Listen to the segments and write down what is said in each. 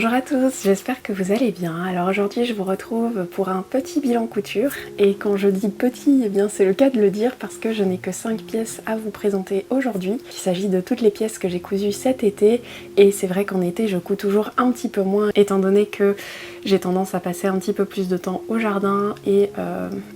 Bonjour à tous, j'espère que vous allez bien. Alors aujourd'hui je vous retrouve pour un petit bilan couture et quand je dis petit, eh bien c'est le cas de le dire parce que je n'ai que 5 pièces à vous présenter aujourd'hui. Il s'agit de toutes les pièces que j'ai cousues cet été et c'est vrai qu'en été je couds toujours un petit peu moins étant donné que j'ai tendance à passer un petit peu plus de temps au jardin et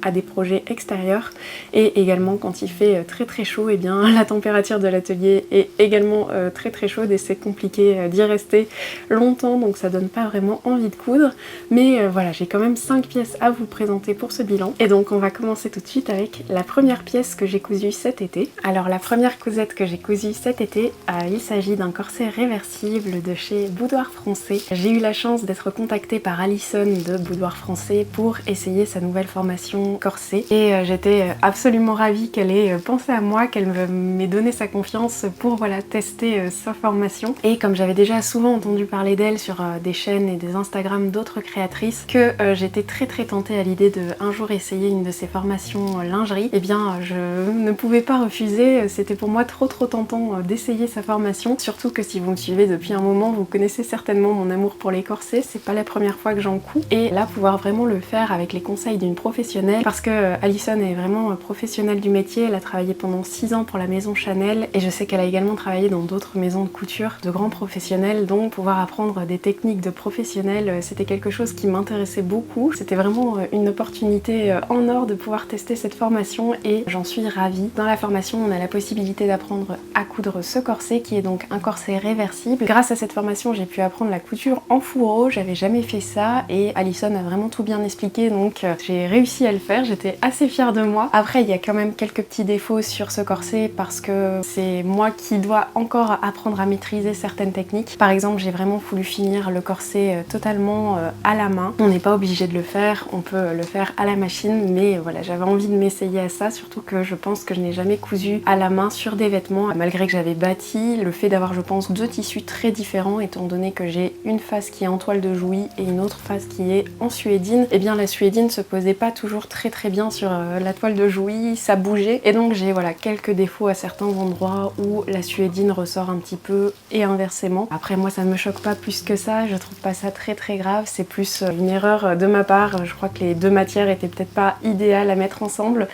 à des projets extérieurs et également quand il fait très très chaud, eh bien la température de l'atelier est également très très chaude et c'est compliqué d'y rester longtemps donc ça donne pas vraiment envie de coudre mais voilà, j'ai quand même 5 pièces à vous présenter pour ce bilan et donc on va commencer tout de suite avec la première pièce que j'ai cousue cet été. Alors la première cousette que j'ai cousue cet été, il s'agit d'un corset réversible de chez Boudoir Français. J'ai eu la chance d'être contactée par Alison de Boudoir Français pour essayer sa nouvelle formation corset et j'étais absolument ravie qu'elle ait pensé à moi, qu'elle m'ait donné sa confiance pour voilà, tester sa formation et comme j'avais déjà souvent entendu parler d'elle sur des chaînes et des Instagram d'autres créatrices que j'étais très tentée à l'idée de un jour essayer une de ses formations lingerie, et bien je ne pouvais pas refuser, c'était pour moi trop tentant d'essayer sa formation, surtout que si vous me suivez depuis un moment vous connaissez certainement mon amour pour les corsets, c'est pas la première fois que j'en couds et là pouvoir vraiment le faire avec les conseils d'une professionnelle parce que Alison est vraiment professionnelle du métier, elle a travaillé pendant 6 ans pour la maison Chanel et je sais qu'elle a également travaillé dans d'autres maisons de couture de grands professionnels, donc pouvoir apprendre des techniques de professionnels, c'était quelque chose qui m'intéressait beaucoup. C'était vraiment une opportunité en or de pouvoir tester cette formation et j'en suis ravie. Dans la formation, on a la possibilité d'apprendre à coudre ce corset qui est donc un corset réversible. Grâce à cette formation, j'ai pu apprendre la couture en fourreau, j'avais jamais fait ça et Alison a vraiment tout bien expliqué donc j'ai réussi à le faire, j'étais assez fière de moi. Après, il y a quand même quelques petits défauts sur ce corset parce que c'est moi qui dois encore apprendre à maîtriser certaines techniques. Par exemple, j'ai vraiment voulu finir le corset totalement à la main. On n'est pas obligé de le faire, on peut le faire à la machine, mais voilà, j'avais envie de m'essayer à ça, surtout que je pense que je n'ai jamais cousu à la main sur des vêtements, malgré que j'avais bâti, le fait d'avoir, je pense, deux tissus très différents, étant donné que j'ai une face qui est en toile de Jouy et une autre face qui est en suédine, et bien la suédine se posait pas toujours très bien sur la toile de Jouy, ça bougeait, et donc j'ai voilà quelques défauts à certains endroits où la suédine ressort un petit peu et inversement. Après moi ça ne me choque pas plus que ça, je trouve pas ça très grave, c'est plus une erreur de ma part, je crois que les deux matières étaient peut-être pas idéales à mettre ensemble,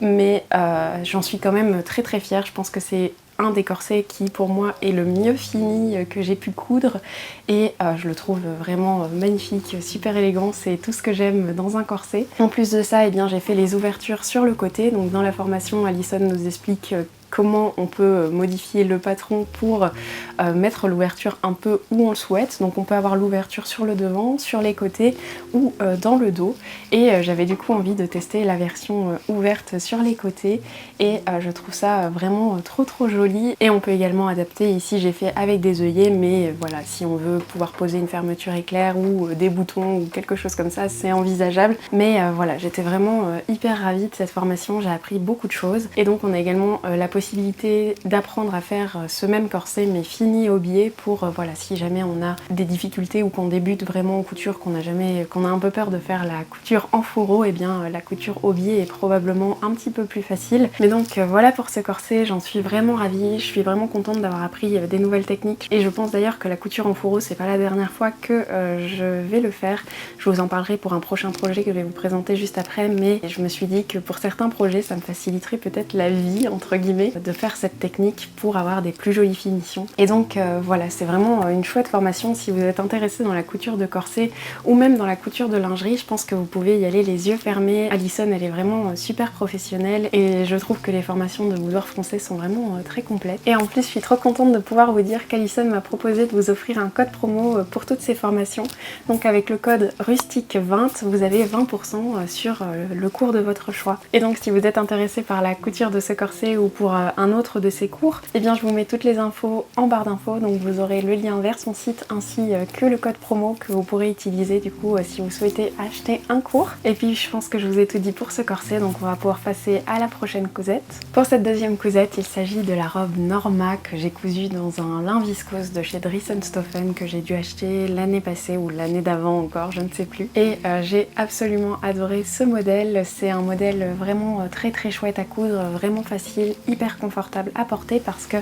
mais j'en suis quand même très fière, je pense que c'est un des corsets qui pour moi est le mieux fini que j'ai pu coudre et je le trouve vraiment magnifique, super élégant, c'est tout ce que j'aime dans un corset. En plus de ça, eh bien, j'ai fait les ouvertures sur le côté, donc dans la formation Alison nous explique comment on peut modifier le patron pour mettre l'ouverture un peu où on le souhaite. Donc on peut avoir l'ouverture sur le devant, sur les côtés ou dans le dos. Et j'avais du coup envie de tester la version ouverte sur les côtés et je trouve ça vraiment trop joli. Et on peut également adapter, ici j'ai fait avec des œillets, mais voilà, si on veut pouvoir poser une fermeture éclair ou des boutons ou quelque chose comme ça, c'est envisageable. Mais voilà, j'étais vraiment hyper ravie de cette formation, j'ai appris beaucoup de choses. Et donc on a également la possibilité d'apprendre à faire ce même corset mais fini au biais pour voilà, si jamais on a des difficultés ou qu'on débute vraiment en couture, qu'on a un peu peur de faire la couture en fourreau, et bien la couture au biais est probablement un petit peu plus facile. Mais donc voilà pour ce corset, j'en suis vraiment ravie, je suis vraiment contente d'avoir appris des nouvelles techniques et je pense d'ailleurs que la couture en fourreau c'est pas la dernière fois que je vais le faire. Je vous en parlerai pour un prochain projet que je vais vous présenter juste après, mais je me suis dit que pour certains projets ça me faciliterait peut-être la vie entre guillemets de faire cette technique pour avoir des plus jolies finitions. Et donc voilà, c'est vraiment une chouette formation si vous êtes intéressé dans la couture de corset ou même dans la couture de lingerie, je pense que vous pouvez y aller les yeux fermés. Alison elle est vraiment super professionnelle et je trouve que les formations de Boudoir Français sont vraiment très complètes. Et en plus je suis trop contente de pouvoir vous dire qu'Alison m'a proposé de vous offrir un code promo pour toutes ces formations. Donc avec le code rustique20 vous avez 20% sur le cours de votre choix. Et donc si vous êtes intéressé par la couture de ce corset ou pour un autre de ses cours, et bien je vous mets toutes les infos en barre d'infos, donc vous aurez le lien vers son site ainsi que le code promo que vous pourrez utiliser du coup si vous souhaitez acheter un cours. Et puis je pense que je vous ai tout dit pour ce corset, donc on va pouvoir passer à la prochaine cousette. Pour cette deuxième cousette, il s'agit de la robe Norma que j'ai cousue dans un lin viscose de chez Dries & Stoffen que j'ai dû acheter l'année passée ou l'année d'avant encore, je ne sais plus. Et j'ai absolument adoré ce modèle, c'est un modèle vraiment très chouette à coudre, vraiment facile, hyper hyper confortable à porter parce que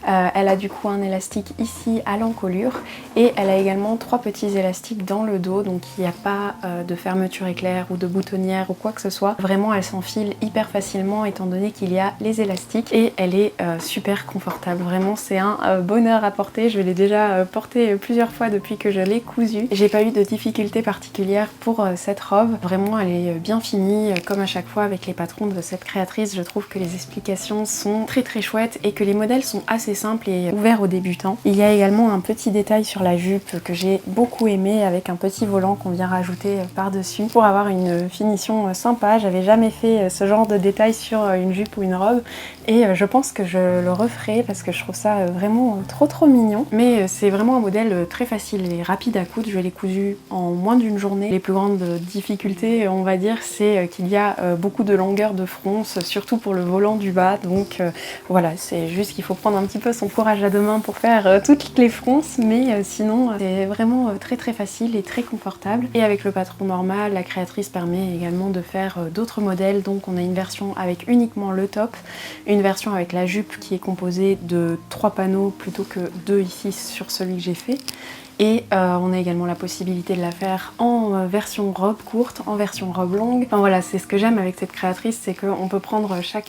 elle a du coup un élastique ici à l'encolure et elle a également 3 petits élastiques dans le dos, donc il n'y a pas de fermeture éclair ou de boutonnière ou quoi que ce soit. Vraiment elle s'enfile hyper facilement étant donné qu'il y a les élastiques et elle est super confortable. Vraiment c'est un bonheur à porter. Je l'ai déjà portée plusieurs fois depuis que je l'ai cousue. J'ai pas eu de difficultés particulières pour cette robe. Vraiment elle est bien finie comme à chaque fois avec les patrons de cette créatrice. Je trouve que les explications sont très chouettes et que les modèles sont assez simples et ouverts aux débutants. Il y a également un petit détail sur la jupe que j'ai beaucoup aimé avec un petit volant qu'on vient rajouter par-dessus pour avoir une finition sympa. J'avais jamais fait ce genre de détail sur une jupe ou une robe et je pense que je le referai parce que je trouve ça vraiment trop mignon. Mais c'est vraiment un modèle très facile et rapide à coudre. Je l'ai cousu en moins d'une journée. Les plus grandes difficultés, on va dire, c'est qu'il y a beaucoup de longueur de fronce, surtout pour le volant du bas. Donc voilà, c'est juste qu'il faut prendre un petit peu son courage à deux mains pour faire toutes les fronces, mais sinon c'est vraiment très facile et très confortable. Et avec le patron normal, la créatrice permet également de faire d'autres modèles. Donc on a une version avec uniquement le top, une version avec la jupe qui est composée de 3 panneaux plutôt que 2 ici sur celui que j'ai fait. Et on a également la possibilité de la faire en version robe courte, en version robe longue. Enfin voilà, c'est ce que j'aime avec cette créatrice, c'est qu'on peut prendre chaque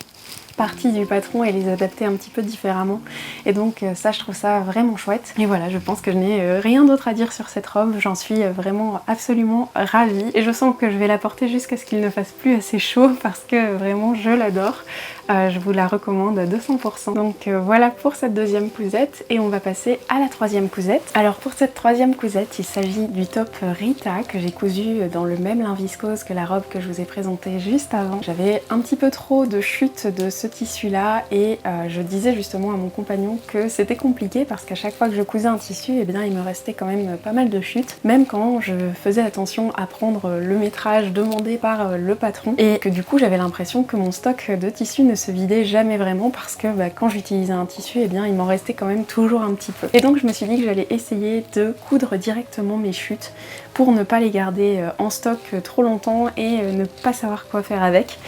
partie du patron et les adapter un petit peu différemment. Et donc ça, je trouve ça vraiment chouette. Et voilà, je pense que je n'ai rien d'autre à dire sur cette robe. J'en suis vraiment absolument ravie. Et je sens que je vais la porter jusqu'à ce qu'il ne fasse plus assez chaud parce que vraiment, je l'adore. Je vous la recommande à 200%. Donc voilà pour cette deuxième cousette et on va passer à la troisième cousette. Alors pour cette troisième cousette, il s'agit du top Rita que j'ai cousu dans le même lin viscose que la robe que je vous ai présentée juste avant. J'avais un petit peu trop de chute de ce tissu là et je disais justement à mon compagnon que c'était compliqué parce qu'à chaque fois que je cousais un tissu, eh bien il me restait quand même pas mal de chutes, même quand je faisais attention à prendre le métrage demandé par le patron et que du coup j'avais l'impression que mon stock de tissu ne se vidait jamais vraiment parce que quand j'utilisais un tissu, eh bien il m'en restait quand même toujours un petit peu. Et donc je me suis dit que j'allais essayer de coudre directement mes chutes pour ne pas les garder en stock trop longtemps et ne pas savoir quoi faire avec.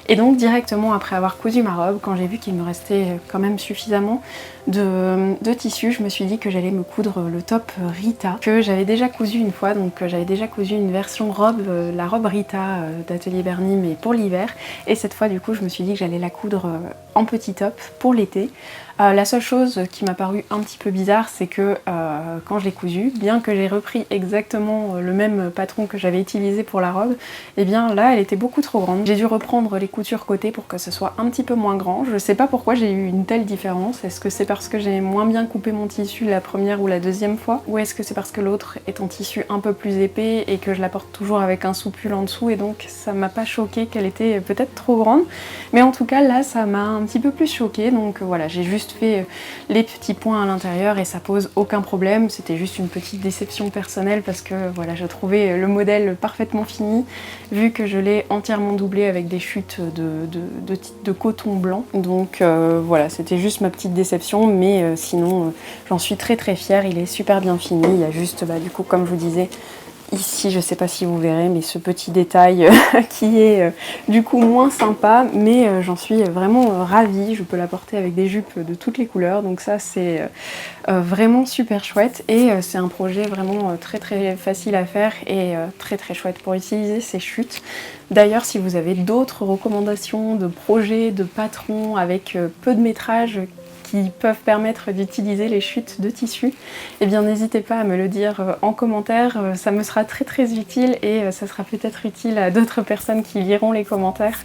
Et donc directement après avoir cousu ma robe, quand j'ai vu qu'il me restait quand même suffisamment de tissu, je me suis dit que j'allais me coudre le top Rita que j'avais déjà cousu une fois. Donc j'avais déjà cousu une version robe, la robe Rita d'Atelier Bernie mais pour l'hiver, et cette fois du coup je me suis dit que j'allais la coudre en petit top pour l'été. La seule chose qui m'a paru un petit peu bizarre, c'est que quand je l'ai cousu, bien que j'ai repris exactement le même patron que j'avais utilisé pour la robe, et bien là elle était beaucoup trop grande. J'ai dû reprendre les coutures côté pour que ce soit un petit peu moins grand. Je sais pas pourquoi j'ai eu une telle différence. Est-ce que c'est parce que j'ai moins bien coupé mon tissu la première ou la deuxième fois, ou est-ce que c'est parce que l'autre est en tissu un peu plus épais et que je la porte toujours avec un soupul en dessous et donc ça m'a pas choqué qu'elle était peut-être trop grande. Mais en tout cas là ça m'a un petit peu plus choqué, donc voilà, j'ai juste fait les petits points à l'intérieur et ça pose aucun problème. C'était juste une petite déception personnelle parce que voilà, je trouvais le modèle parfaitement fini vu que je l'ai entièrement doublé avec des chutes de coton blanc. Donc voilà, c'était juste ma petite déception, mais sinon j'en suis très fière. Il est super bien fini. Il y a juste du coup, comme je vous disais, ici, je sais pas si vous verrez, mais ce petit détail qui est du coup moins sympa, mais j'en suis vraiment ravie. Je peux la porter avec des jupes de toutes les couleurs, donc ça c'est vraiment super chouette et c'est un projet vraiment très facile à faire et très chouette pour utiliser ces chutes. D'ailleurs, si vous avez d'autres recommandations de projets, de patrons avec peu de métrage qui peuvent permettre d'utiliser les chutes de tissu, eh bien n'hésitez pas à me le dire en commentaire, ça me sera très utile et ça sera peut-être utile à d'autres personnes qui liront les commentaires.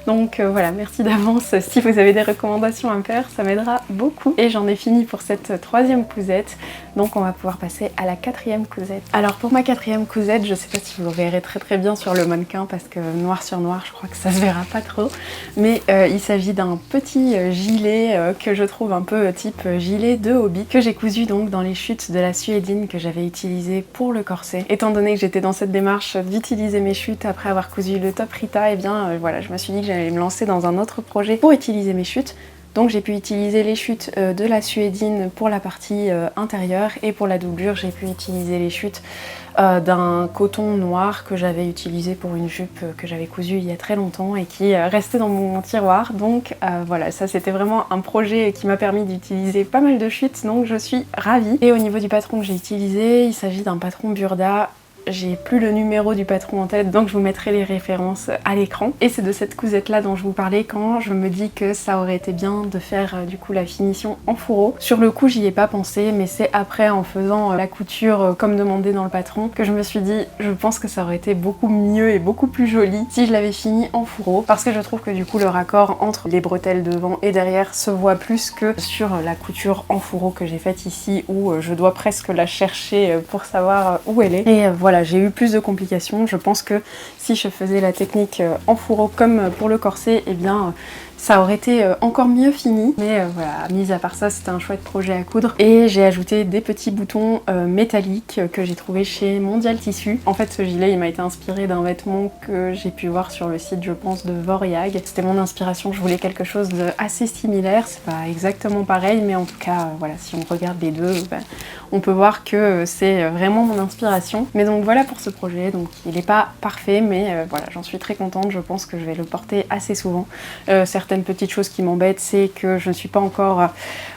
Donc voilà, merci d'avance si vous avez des recommandations à me faire, ça m'aidera beaucoup. Et j'en ai fini pour cette troisième cousette, donc on va pouvoir passer à la quatrième cousette. Alors pour ma quatrième cousette, je sais pas si vous le verrez très bien sur le mannequin parce que noir sur noir, je crois que ça se verra pas trop, mais il s'agit d'un petit gilet que je trouve un peu type gilet de hobby que j'ai cousu donc dans les chutes de la suédine que j'avais utilisé pour le corset. Étant donné que j'étais dans cette démarche d'utiliser mes chutes après avoir cousu le top Rita, et bien voilà, je me suis dit que j'allais me lancer dans un autre projet pour utiliser mes chutes. Donc j'ai pu utiliser les chutes de la suédine pour la partie intérieure, et pour la doublure j'ai pu utiliser les chutes d'un coton noir que j'avais utilisé pour une jupe que j'avais cousue il y a très longtemps et qui restait dans mon tiroir. Donc voilà, ça c'était vraiment un projet qui m'a permis d'utiliser pas mal de chutes, donc je suis ravie. Et au niveau du patron que j'ai utilisé, il s'agit d'un patron Burda. J'ai plus le numéro du patron en tête, donc je vous mettrai les références à l'écran. Et c'est de cette cousette là dont je vous parlais quand je me dis que ça aurait été bien de faire du coup la finition en fourreau. Sur le coup j'y ai pas pensé, mais c'est après en faisant la couture comme demandé dans le patron que je me suis dit je pense que ça aurait été beaucoup mieux et beaucoup plus joli si je l'avais fini en fourreau, parce que je trouve que du coup le raccord entre les bretelles devant et derrière se voit plus que sur la couture en fourreau que j'ai faite ici, où je dois presque la chercher pour savoir où elle est. Et voilà, j'ai eu plus de complications. Je pense que si je faisais la technique en fourreau comme pour le corset, eh bien ça aurait été encore mieux fini. Mais voilà, mis à part ça, c'était un chouette projet à coudre. Et j'ai ajouté des petits boutons métalliques que j'ai trouvé chez Mondial Tissu. En fait, ce gilet, il m'a été inspiré d'un vêtement que j'ai pu voir sur le site, je pense, de Voriag. C'était mon inspiration, je voulais quelque chose d'assez similaire. C'est pas exactement pareil, mais en tout cas, voilà, si on regarde les deux, on peut voir que c'est vraiment mon inspiration. Mais donc voilà pour ce projet. Donc il n'est pas parfait, mais voilà, j'en suis très contente. Je pense que je vais le porter assez souvent. Certaines petites choses qui m'embêtent, c'est que je ne suis pas encore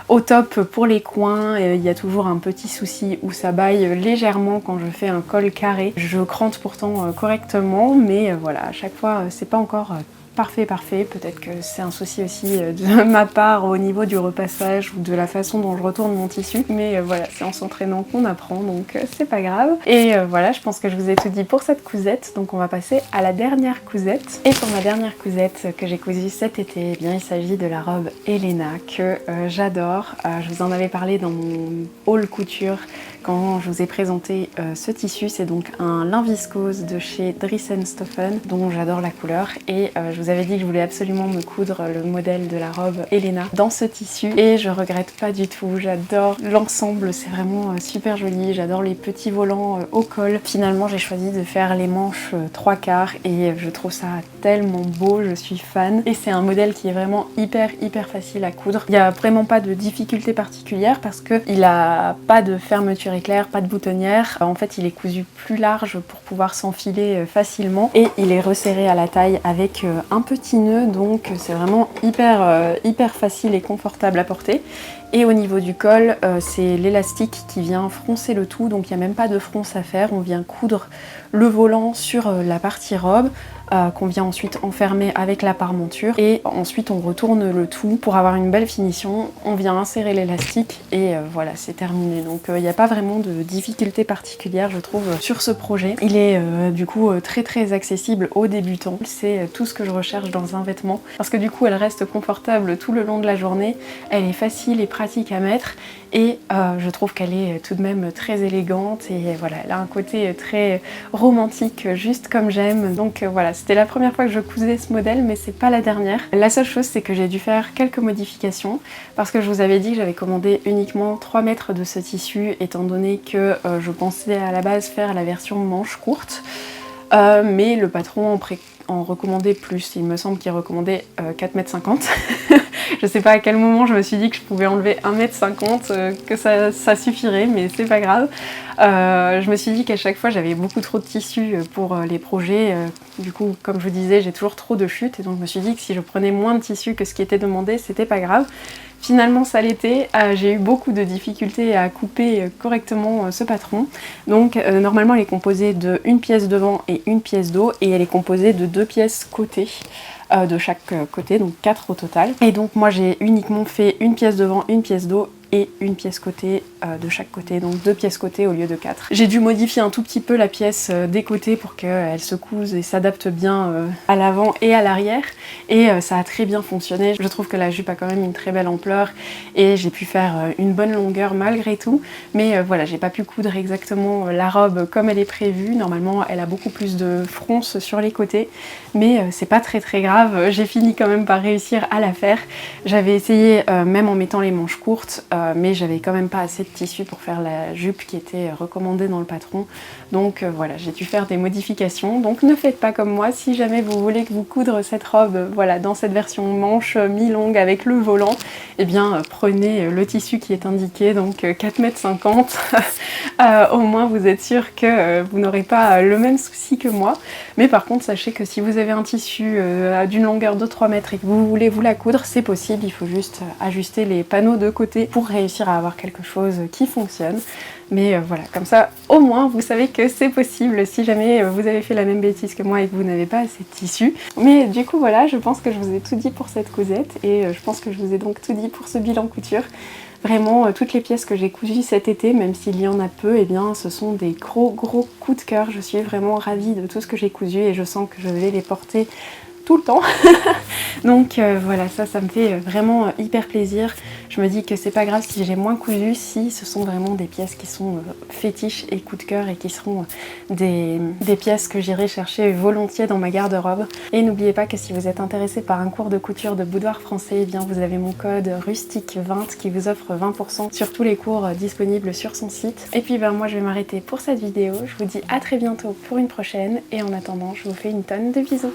au top pour les coins. Il y a toujours un petit souci où ça baille légèrement quand je fais un col carré. Je crante pourtant correctement, mais voilà, à chaque fois c'est pas encore parfait. Peut-être que c'est un souci aussi de ma part au niveau du repassage ou de la façon dont je retourne mon tissu. Mais voilà, c'est en s'entraînant qu'on apprend, donc c'est pas grave. Et voilà, je pense que je vous ai tout dit pour cette cousette. Donc on va passer à la dernière cousette. Et pour ma dernière cousette que j'ai cousue cet été, eh bien il s'agit de la robe Elena que j'adore. Je vous en avais parlé dans mon haul couture quand je vous ai présenté ce tissu. C'est donc un lin viscose de chez Dries&Stoffen dont j'adore la couleur, et je vous avais dit que je voulais absolument me coudre le modèle de la robe Elena dans ce tissu, et je regrette pas du tout. J'adore l'ensemble, c'est vraiment super joli. J'adore les petits volants au col. Finalement j'ai choisi de faire les manches 3/4 et je trouve ça tellement beau, je suis fan. Et c'est un modèle qui est vraiment hyper facile à coudre. Il n'y a vraiment pas de difficulté particulière parce qu'il a pas de fermeture éclair, pas de boutonnière. En fait il est cousu plus large pour pouvoir s'enfiler facilement, et il est resserré à la taille avec un petit nœud, donc c'est vraiment hyper facile et confortable à porter. Et au niveau du col, c'est l'élastique qui vient froncer le tout, donc il n'y a même pas de fronce à faire. On vient coudre le volant sur la partie robe, qu'on vient ensuite enfermer avec la parmenture, et ensuite on retourne le tout pour avoir une belle finition. On vient insérer l'élastique et voilà, c'est terminé. Donc il n'y a pas vraiment de difficulté particulière, je trouve, sur ce projet. Il est du coup très accessible aux débutants. C'est tout ce que je recherche dans un vêtement, parce que du coup elle reste confortable tout le long de la journée, elle est facile et pratique à mettre, et je trouve qu'elle est tout de même très élégante, et voilà, elle a un côté très romantique, juste comme j'aime. Donc voilà, c'était la première fois que je cousais ce modèle, mais c'est pas la dernière. La seule chose, c'est que j'ai dû faire quelques modifications, parce que je vous avais dit que j'avais commandé uniquement 3 mètres de ce tissu, étant donné que je pensais à la base faire la version manche courte, mais le patron en recommandait plus. Il me semble qu'il recommandait 4,50 m. Je sais pas à quel moment je me suis dit que je pouvais enlever 1,50 m, que ça suffirait, mais c'est pas grave. Je me suis dit qu'à chaque fois j'avais beaucoup trop de tissu pour les projets. Du coup, comme je vous disais, j'ai toujours trop de chutes, et donc je me suis dit que si je prenais moins de tissu que ce qui était demandé, c'était pas grave. Finalement ça l'était, j'ai eu beaucoup de difficultés à couper correctement ce patron. Donc normalement elle est composée de une pièce devant et une pièce dos, et elle est composée de 2 pièces côté. De chaque côté, donc 4 au total. Et donc moi j'ai uniquement fait une pièce devant, une pièce dos et une pièce côté de chaque côté, donc 2 pièces côté au lieu de 4. J'ai dû modifier un tout petit peu la pièce des côtés pour qu'elle se couse et s'adapte bien à l'avant et à l'arrière, et ça a très bien fonctionné. Je trouve que la jupe a quand même une très belle ampleur, et j'ai pu faire une bonne longueur malgré tout, mais voilà, j'ai pas pu coudre exactement la robe comme elle est prévue. Normalement elle a beaucoup plus de fronce sur les côtés, mais c'est pas très grave, j'ai fini quand même par réussir à la faire. J'avais essayé, même en mettant les manches courtes, mais j'avais quand même pas assez de tissu pour faire la jupe qui était recommandée dans le patron. Donc voilà, j'ai dû faire des modifications. Donc ne faites pas comme moi, si jamais vous voulez que vous coudre cette robe, voilà, dans cette version manche mi-longue avec le volant, eh bien prenez le tissu qui est indiqué, donc 4,50 m. Au moins vous êtes sûr que vous n'aurez pas le même souci que moi. Mais par contre, sachez que si vous avez un tissu d'une longueur de 3 mètres et que vous voulez vous la coudre, c'est possible, il faut juste ajuster les panneaux de côté pour réussir à avoir quelque chose qui fonctionne. Mais voilà, comme ça, au moins, vous savez que c'est possible si jamais vous avez fait la même bêtise que moi et que vous n'avez pas assez de tissu. Mais du coup, voilà, je pense que je vous ai tout dit pour cette cousette et je pense que je vous ai donc tout dit pour ce bilan couture. Vraiment, toutes les pièces que j'ai cousues cet été, même s'il y en a peu, eh bien, ce sont des gros coups de cœur. Je suis vraiment ravie de tout ce que j'ai cousu et je sens que je vais les porter tout le temps. Donc voilà, ça me fait vraiment hyper plaisir. Je me dis que c'est pas grave si j'ai moins cousu, si ce sont vraiment des pièces qui sont fétiches et coup de cœur et qui seront des pièces que j'irai chercher volontiers dans ma garde-robe. Et n'oubliez pas que si vous êtes intéressé par un cours de couture de boudoir français, eh bien vous avez mon code rustique20 qui vous offre 20% sur tous les cours disponibles sur son site. Et puis ben moi je vais m'arrêter pour cette vidéo. Je vous dis à très bientôt pour une prochaine et en attendant je vous fais une tonne de bisous.